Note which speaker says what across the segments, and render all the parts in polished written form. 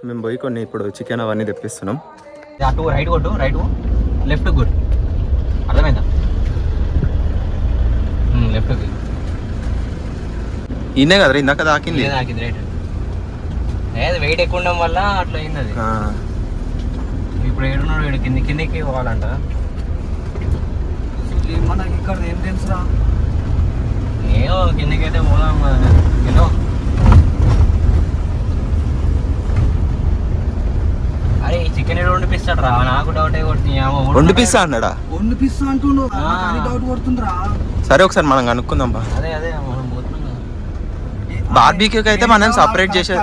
Speaker 1: మేము పోయి కొన్ని ఇప్పుడు చికెన్ అవన్నీ తెప్పిస్తున్నాం.
Speaker 2: అటు రైట్ కొట్టు, రైట్ లెఫ్ట్ కొట్టు, అర్థమైందా? లెఫ్ట్
Speaker 1: ఇన్నే కదా ఇందాక తాకింది.
Speaker 2: రైట్. లేదు వెయిట్ ఎక్కువ ఉండడం వల్ల అట్లా అయింది అది. ఇప్పుడు ఏడున్నాడు, వీడు కిందికి పోవాలంట. మనకి ఇక్కడ ఏం తెలుసురా, ఏమో కిందికి అయితే పోదాం. ఏదో అరే ఈ చికెన్ వండిపిస్తాడు రా, నాకు డౌట్
Speaker 1: వండిపిస్తా అన్నాడా?
Speaker 2: వండిపిస్తా అంటుండు, డౌట్ కొడుతుందిరా.
Speaker 1: సరే ఒకసారి మనం కనుక్కుందాం బా.
Speaker 2: అదే మనం పోతున్నాం.
Speaker 1: బార్బీక్యూకి అయితే మనం సపరేట్ చేసే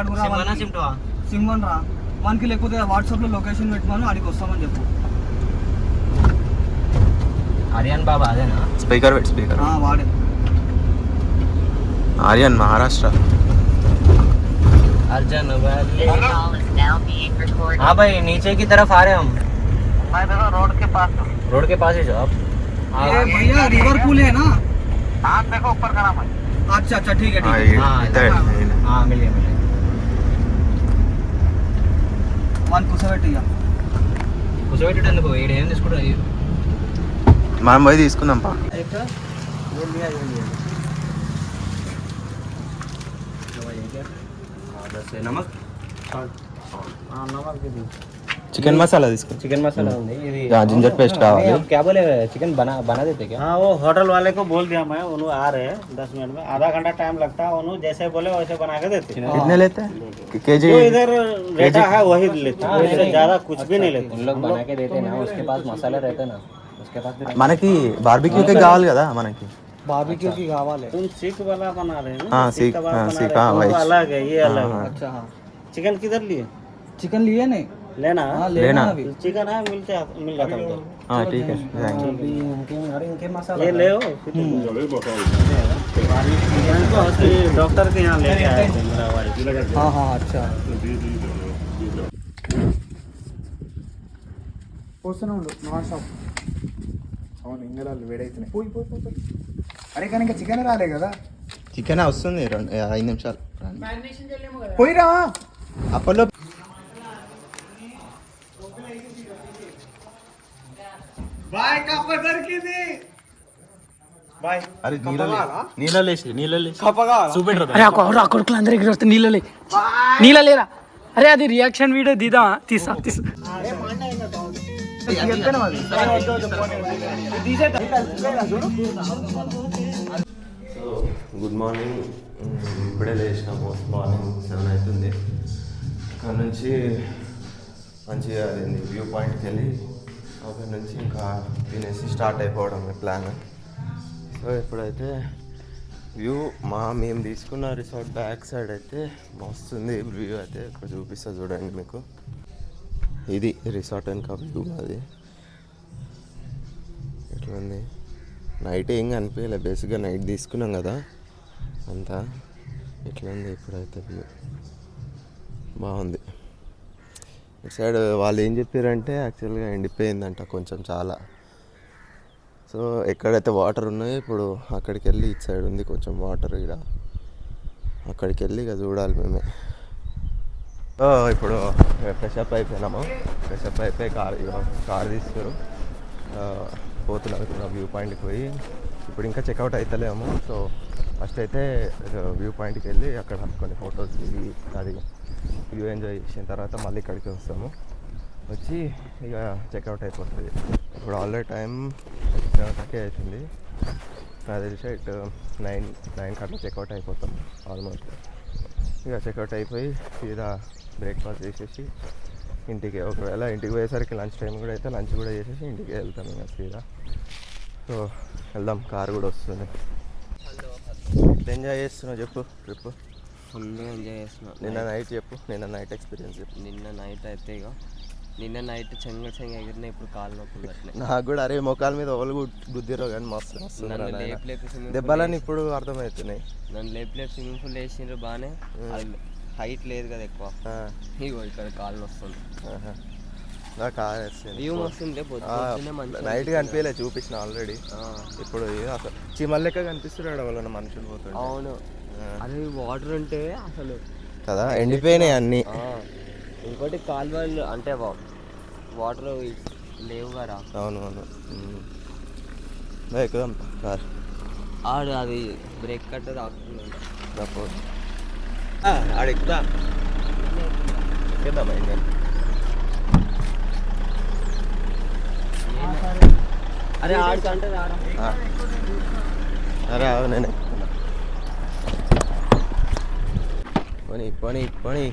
Speaker 2: సిమ్మన్ రా మనకి, లేకపోతే వాట్సాప్ లో లొకేషన్ పెట్టుకొని అడిగి వస్తామని చెప్పు. ఆర్యన్ బాబా అదేనా?
Speaker 1: స్పీకర్ పెట్టు, స్పీకర్
Speaker 2: వాడే
Speaker 1: आर्यन महाराष्ट्र।
Speaker 2: अर्जन हाँ भाई नीचे की तरफ आ रहे हम। रोड के पास ही जो आप। भैया रिवर पूल है ना? हाँ देखो ऊपर का नाम है। अच्छा अच्छा ठीक है हाँ मिल गया मन कुसबెట్టిగా కుసబెట్టేందుకు ఏడ ఏం తీసుకుంటా
Speaker 1: మనం పోయి తీసుకుందాం పా. चिकन मसाला इसको,
Speaker 2: चिकन मसाला
Speaker 1: जिंजर पेस्ट काవాలి.
Speaker 2: क्या बोले चिकन बना देते क्या?
Speaker 3: हाँ वो होटल वाले को बोल दिया मैं, उन्होंने आ रहे हैं 10 मिनट में, आधा घंटा टाइम लगता है, उन्होंने जैसे बोले वैसे बना के देते हैं।
Speaker 1: कितने लेते हैं? केजी
Speaker 3: जो इधर रेटा है वही लेते हैं, इससे ज्यादा कुछ भी नहीं लेते.
Speaker 2: उन लोग बना के देते ना, उसके पास मसाला रहता है ना, उसके पास
Speaker 1: మనకి బార్బిక్యూ కే కావాలి కదా మనకి.
Speaker 2: बारबेक्यू की गावल है.
Speaker 3: तुम सीख वाला बना रहे हैं ना?
Speaker 1: हाँ सीख, हाँ सीख, हाँ भाई
Speaker 3: अलग है, ये अलग है.
Speaker 2: अच्छा हाँ.
Speaker 3: चिकन किधर लिए?
Speaker 2: चिकन लिए नहीं
Speaker 3: लेना
Speaker 1: लेना
Speaker 3: अभी चिकन है, मिल जाता है.
Speaker 1: हाँ ठीक है
Speaker 2: इनके मसाला
Speaker 3: ये ले डॉक्टर के यहाँ लेके आए थे मेरा वाइफ.
Speaker 2: हाँ हाँ अच्छा.
Speaker 4: వస్తూనే ఉండు నాన్ స్టాప్. అవును ఇంగరాలు వేడైతున్నాయి. పోయి పోయి పోయి. అరే కానీ ఇంకా చికెన్ రాలే కదా.
Speaker 1: చికెన్ వస్తుంది 5 నిమిషాలు.
Speaker 4: పోయిరా
Speaker 1: అప్పట్లో
Speaker 4: బాయ్ కప్ప దొరికింది. బాయ్
Speaker 1: అరే నీళ్ళలేసి చూపెట్టరు.
Speaker 5: అరే ఆ కొడుకులు అందరికి వస్తే నీళ్ళ లేరా? అరే అది రియాక్షన్ వీడియో తీసా
Speaker 1: గుడ్ మార్నింగ్. ఇప్పుడే లేచినాము, మార్నింగ్ 7 అవుతుంది. అక్కడ నుంచి మంచిగా అదేంది వ్యూ పాయింట్కి వెళ్ళి అక్కడ నుంచి ఇంకా తినేసి స్టార్ట్ అయిపోవడం ప్లాన్. సో ఇప్పుడైతే వ్యూ మేము తీసుకున్న రిసార్ట్ బ్యాక్ సైడ్ అయితే మస్తుంది వ్యూ. అయితే ఇక్కడ చూపిస్తా చూడండి మీకు. ఇది రిసార్ట్ వెనక వ్యూ. అది ఎట్లా ఉంది? నైట్ ఏం కనిపించలేదు, బేసిక్గా నైట్ తీసుకున్నాం కదా అంతా. ఎట్లా ఉంది ఇప్పుడైతే వ్యూ? బాగుంది. ఇటు సైడ్ వాళ్ళు ఏం చెప్పారంటే యాక్చువల్గా ఎండిపోయిందంట కొంచెం చాలా. సో ఎక్కడైతే వాటర్ ఉన్నాయో ఇప్పుడు అక్కడికి వెళ్ళి ఇటు సైడ్ ఉంది కొంచెం వాటర్, ఇక్కడ అక్కడికి వెళ్ళి ఇక చూడాలి మేమే. ఇప్పుడు ఫ్రెషప్ అయిపోయినాము. ఫ్రెషప్ అయిపోయి కార్ తీసుకురు పోతున్నాం ఇప్పుడు వ్యూ పాయింట్కి పోయి. ఇప్పుడు ఇంకా చెక్అవుట్ అవుతలేము. సో ఫస్ట్ అయితే వ్యూ పాయింట్కి వెళ్ళి అక్కడ కొన్ని ఫొటోస్ దిగి అది వ్యూ ఎంజాయ్ చేసిన తర్వాత మళ్ళీ ఇక్కడికి వస్తాము. వచ్చి ఇక చెక్అవుట్ అయిపోతుంది. ఇప్పుడు ఆల్రెడీ టైం 7:30 అవుతుంది. నాకు తెలిసి 9 అట్లా చెక్అవుట్ అయిపోతాం ఆల్మోస్ట్. ఇక చెక్అవుట్ అయిపోయి సీదా బ్రేక్ఫాస్ట్ చేసేసి ఇంటికి, ఒకవేళ ఇంటికి పోయేసరికి లంచ్ టైం కూడా అయితే లంచ్ కూడా చేసేసి ఇంటికి వెళ్తాం ఇక సీదా. సో వెళ్దాం, కారు కూడా వస్తుంది. ఎట్లా ఎంజాయ్ చేస్తున్నావు చెప్పు ట్రిప్?
Speaker 6: ఫుల్ ఎంజాయ్ చేస్తున్నాం.
Speaker 1: నిన్న నైట్ చెప్పు, నిన్న నైట్ ఎక్స్పీరియన్స్ చెప్పు.
Speaker 6: నిన్న నైట్ అయితే ఇక నిన్న నైట్ చెంగ ఎగిరినా, ఇప్పుడు కాలు నొప్పులు అట్లే.
Speaker 1: నాకు కూడా అరే మొక్కల మీద ఓళ్ళు గుద్దిరో కానీ మస్తు దెబ్బలని ఇప్పుడు అర్థమవుతున్నాయి.
Speaker 6: నన్ను లేపు స్విమ్మింగ్ పూల్ వేసిండ్రు బాగానే. అది హైట్ లేదు కదా ఎక్కువ, ఇగో ఇక్కడ కాళ్ళు వస్తుంది. వ్యూ వస్తుంటే
Speaker 1: నైట్ కనిపించలే, చూపించిన ఆల్రెడీ. ఇప్పుడు అసలు చీమల లెక్క కనిపిస్తున్నాడు వాళ్ళ మనుషులు పోతుంటే.
Speaker 6: అవును, అది వాటర్ ఉంటే అసలు
Speaker 1: కదా ఎండిపోయినాయి అన్నీ.
Speaker 6: ఇంకోటి కాలువలు అంటే వాటర్ లేవు కదా.
Speaker 1: అవును అవును. ఎక్కుదాం కార్.
Speaker 6: ఆడు అది బ్రేక్ కట్ట తాకుతున్నాడు.
Speaker 1: ఆడ ఎక్కుదా ఎక్కేద్దామా ఇంకా?
Speaker 6: అరే ఆడుకంటే రారా.
Speaker 1: అరే నేను ఎక్కుతున్నా. పని పని పని.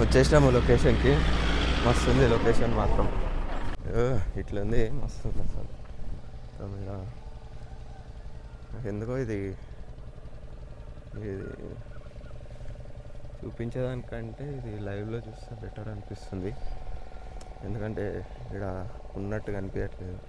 Speaker 1: వచ్చేసినాము లొకేషన్కి. మస్తు ఉంది లొకేషన్ మాత్రం. ఇట్లుంది, మస్తు ఉంది అసలు. మీరు నాకు ఎందుకో ఇది చూపించేదానికంటే ఇది లైవ్లో చూస్తే బెటర్ అనిపిస్తుంది. ఎందుకంటే ఇక్కడ ఉన్నట్టుగా అనిపించట్లేదు.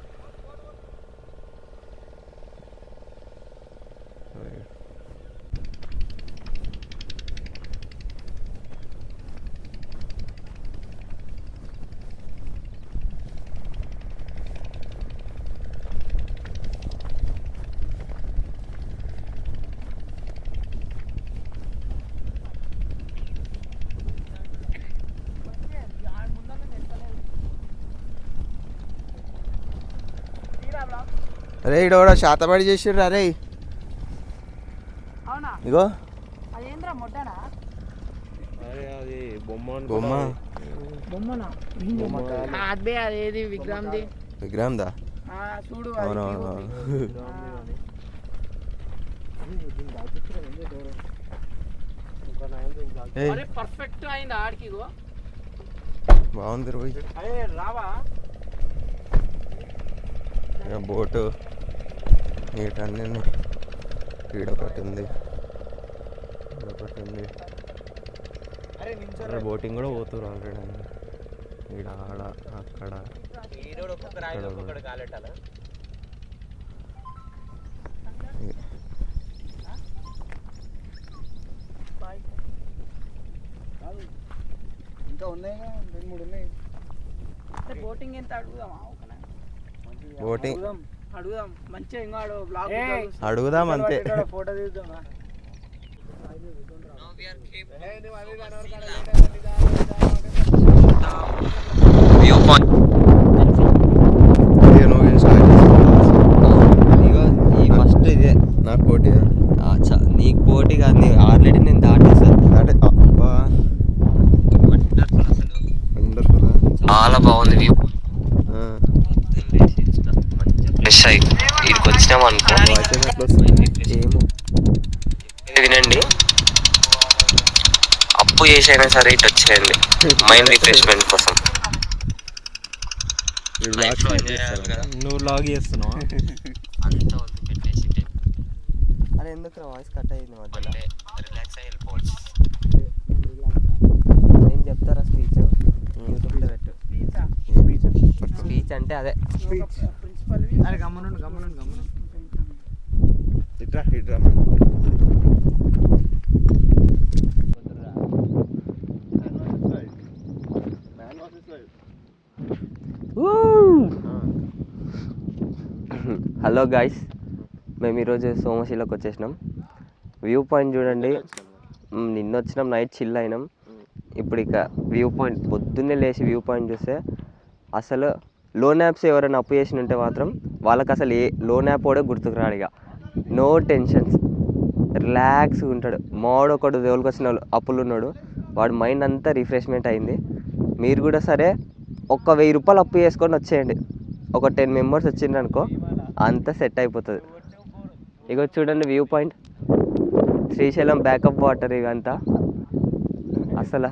Speaker 1: అరే ఇక్కడ కూడా శాతపడి చేసిర్రు. అరే ఇగో బొమ్మ విగ్రహందా? అవునవును.
Speaker 5: పర్ఫెక్ట్ అయింది ఆడికి.
Speaker 1: బాగుంది రోయ్. బోటు వీటన్నీ ఈడొకటి ఉంది, బోటింగ్ కూడా పోతున్నారు ఆల్రెడీ. ఈడ ఆడ అక్కడ
Speaker 4: ఇంకా ఉన్నాయి, 2-3 ఉన్నాయి.
Speaker 5: బోటింగ్ ఎంత అడుగుదామా?
Speaker 1: బోటింగ్
Speaker 5: అడుగుదాం మంచిగా.
Speaker 1: అడుగుదాం అంతే.
Speaker 5: ఫోటో తీద్దామా?
Speaker 1: ఫస్ట్ ఇదే నాకు పోటీ.
Speaker 6: నీకు పోటీ కాదు, ఆల్రెడీ నేను దాటేసాను. చాలా బాగుంది వ్యూ. ఫ్రెష్ అయ్యి వీడికి వచ్చినాం అనుకో. ఏమో వినండి, అప్పు చేసైనా సరే ఇటు వచ్చేయండి మైండ్ రిఫ్రెష్మెంట్ కోసం.
Speaker 1: నువ్వు లాగ్ చేస్తున్నావా?
Speaker 6: అంతా ఉంది పెట్టేసి. అరే ఎందుకు వాయిస్ కట్ అయ్యింది మధ్యలో? రిలాక్స్ అయ్యి వెళ్ళిపోవచ్చు. నేను చెప్తారా స్పీచ్ యూట్యూబ్లో పెట్టు. స్పీచ్ అంటే అదే
Speaker 4: అరే గమ్మనుండు గమ్మనుండు గమ్మను.
Speaker 1: ఇట్రా ఇట్రా.
Speaker 6: హలో గాయ్స్, మేము ఈరోజు సోమశిలకు వచ్చేసినాం. వ్యూ పాయింట్ చూడండి. నిన్న వచ్చినాం, నైట్ చిల్ అయినాం. ఇప్పుడు ఇక వ్యూ పాయింట్ పొద్దున్నే లేచి వ్యూ పాయింట్ చూస్తే అసలు లోన్ యాప్స్ ఎవరైనా అప్పు చేసి ఉంటే మాత్రం వాళ్ళకి అసలు ఏ లోన్ యాప్ కూడా గుర్తుకు రాడు. ఇక నో టెన్షన్స్, రిలాక్స్గా ఉంటాడు. మావాడు ఒకడు దేవుడికి వచ్చిన అప్పులు ఉన్నాడు, వాడు మైండ్ అంతా రిఫ్రెష్మెంట్ అయింది. మీరు కూడా సరే ఒక 1000 రూపాయలు అప్పు చేసుకొని వచ్చేయండి. ఒక 10 మెంబర్స్ వచ్చిండ్రు అనుకో, అంతా సెట్ అయిపోతుంది. ఇక చూడండి view point, Srisailam backup water. ఇవంతా అసలు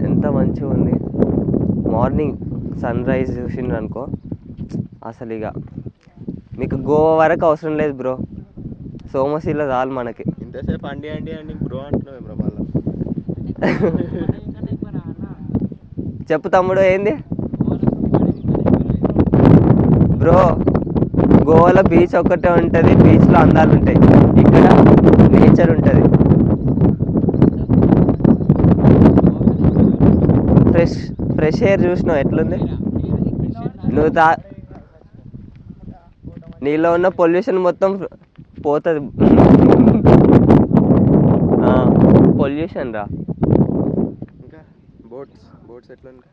Speaker 6: ఎంత మంచిగా ఉంది. మార్నింగ్ సన్ రైజ్ చూసిండ్రు అనుకో, అసలు ఇక మీకు గోవా వరకు అవసరం లేదు బ్రో, సోమశిల చాలు మనకి.
Speaker 1: ఇంతసేపు అండి అండి అండి బ్రో అంటున్నావు బ్రో. మళ్ళీ
Speaker 6: చెప్పు తమ్ముడు ఏంది బ్రో? గోవాలో బీచ్ ఒక్కటే ఉంటుంది, బీచ్లో అందాలు ఉంటాయి. ఇక్కడ నేచర్ ఉంటుంది. ఫ్రెష్ ఎయిర్ చూసినావు ఎట్లుంది? నీలో ఉన్న పొల్యూషన్ మొత్తం పోతుంది పొల్యూషన్ రా.
Speaker 1: ఇంకా బోట్స్ ఎట్లా ఉంటాయి?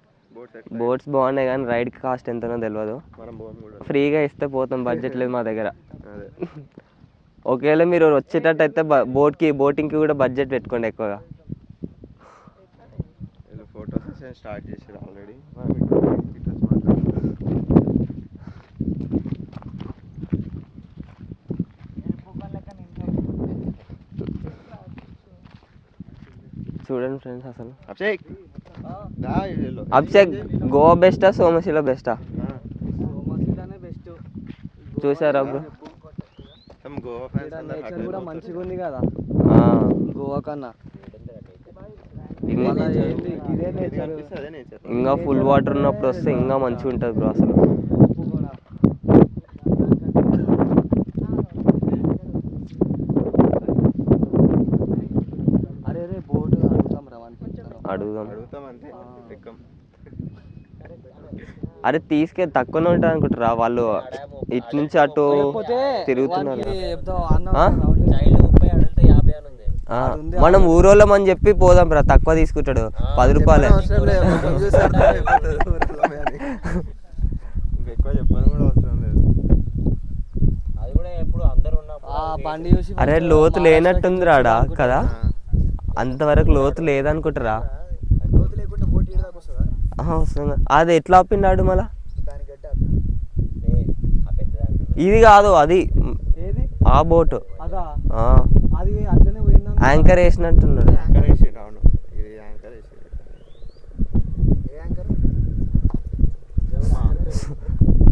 Speaker 6: బోట్స్ బాగున్నాయి కానీ రైడ్కి కాస్ట్ ఎంతనో తెలియదు.
Speaker 1: మనం పోం కూడా.
Speaker 6: ఫ్రీగా ఇస్తే పోతాం, బడ్జెట్ లేదు మా దగ్గర.
Speaker 1: అదే
Speaker 6: ఒకవేళ మీరు వచ్చేటట్టు అయితే బోటింగ్కి కూడా బడ్జెట్ పెట్టుకోండి ఎక్కువగా.
Speaker 1: వీళ్ళు ఫోటో సెషన్ స్టార్ట్ చేసారు ఆల్రెడీ.
Speaker 6: చూడండి ఫ్రెండ్స్, అసలు
Speaker 1: అభిషేక్
Speaker 6: అభిషేక్ గోవా బెస్టా సోమశిల బెస్టా? చూసారా బ్రో?
Speaker 1: గోవా ఫ్యాన్స్
Speaker 2: కూడా మంచిగా ఉంది కదా గోవా కన్నా.
Speaker 6: ఇంకా ఫుల్ వాటర్ ఉన్నప్పుడు వస్తే ఇంకా మంచిగా ఉంటుంది బ్రో అసలు.
Speaker 1: అడుగుతాం అంతే.
Speaker 6: అరే తక్కువనే ఉంటుంది అనుకుంటారా వాళ్ళు, ఇటు నుంచి అటు తిరుగుతున్నారు. మనం ఊరోళ్ళం అని చెప్పి పోదాం రా, తక్కువ తీసుకుంటాడు 10 రూపాయలే.
Speaker 1: ఎక్కువ చెప్పని కూడా అవసరం లేదు.
Speaker 6: అరే లోతు లేనట్టుంది రాడా కదా, అంతవరకు లోతు లేదనుకుంటారా? వస్తుంది. అది ఎట్లా ఆపిండాడు మళ్ళా? ఇది కాదు, అది ఆ బోటు యాంకర్ వేసినట్టున్నాడు.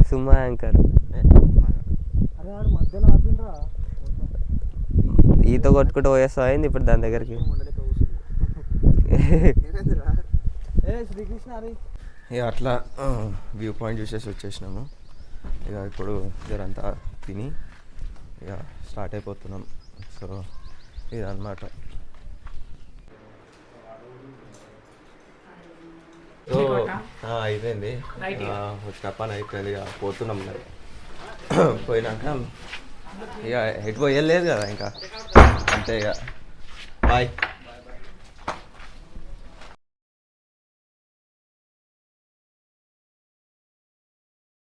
Speaker 6: సుమా యాంకర్ ఈత కొట్టుకుంటూ పోయేస్తా అయింది ఇప్పుడు దాని దగ్గరికి.
Speaker 1: ఇక అట్లా వ్యూ పాయింట్ చూసేసి వచ్చేసినాము. ఇక ఇప్పుడు ఇదంతా తిని ఇక స్టార్ట్ అయిపోతున్నాం. సో ఇదన్నమాట. సో అయిపోయింది, వచ్చిన పని అయిపోయింది. ఇక పోతున్నాం. పోయినాక ఇక ఎటు పోయలేదు కదా ఇంకా, అంతే. ఇక బాయ్.